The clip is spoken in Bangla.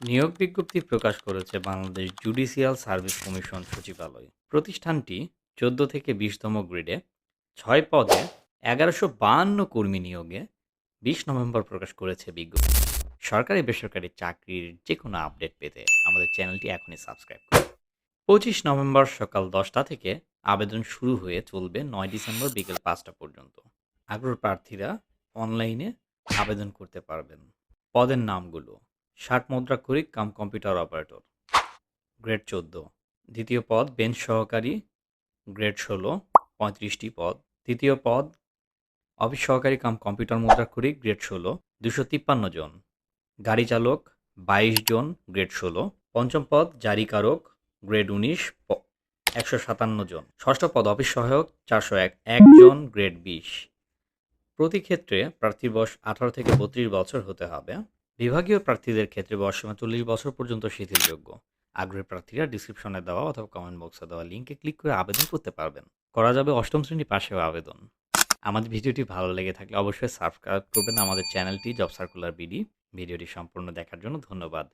নিয়োগ বিজ্ঞপ্তি প্রকাশ করেছে বাংলাদেশ জুডিশিয়াল সার্ভিস কমিশন সচিবালয়। প্রতিষ্ঠানটি ১৪ থেকে ২০তম গ্রেডে ৬ পদে ১১৫২ কর্মী নিয়োগে ২০ নভেম্বর প্রকাশ করেছে বিজ্ঞপ্তি। সরকারি বেসরকারি চাকরির যে কোনো আপডেট পেতে আমাদের চ্যানেলটি এখনই সাবস্ক্রাইব করুন। ২৫ নভেম্বর সকাল ১০টা থেকে আবেদন শুরু হয়ে চলবে ৯ ডিসেম্বর বিকেল ৫টা পর্যন্ত। আগ্রহী প্রার্থীরা অনলাইনে আবেদন করতে পারবেন। পদের নামগুলো: ৬০ মুদ্রাক্ষরিক কাম কম্পিউটার অপারেটর, গ্রেড ১৪। দ্বিতীয় পদ বেঞ্চ সহকারী, গ্রেড ১৬, ৩৫টি পদ। তৃতীয় পদ অফিস সহকারী কাম কম্পিউটার মুদ্রাক্ষরিক, গ্রেড ১৬, ২৫৩ জন। গাড়ি চালক ২২ জন, গ্রেড ১৬। পঞ্চম পদ জারিকারক, গ্রেড ১৯, ১৫৭ জন। ষষ্ঠ পদ অফিস সহায়ক ৪০১ জন, গ্রেড ২০। প্রতি ক্ষেত্রে প্রার্থীর বয়স ১৮ থেকে ৩২ বছর হতে হবে। বিভাগীয় প্রার্থীদের ক্ষেত্রে বয়সসীমা ৪০ বছর পর্যন্ত শিথিলযোগ্য। আগ্রহী প্রার্থীরা ডিসক্রিপশনে দেওয়া অথবা কমেন্ট বক্সে দেওয়া লিঙ্কে ক্লিক করে আবেদন করতে পারবেন। করা যাবে অষ্টম শ্রেণী পাশেও আবেদন। আমাদের ভিডিওটি ভালো লেগে থাকলে অবশ্যই সাবস্ক্রাইব করবেন আমাদের চ্যানেলটি জব সার্কুলার বিডি। ভিডিওটি সম্পূর্ণ দেখার জন্য ধন্যবাদ।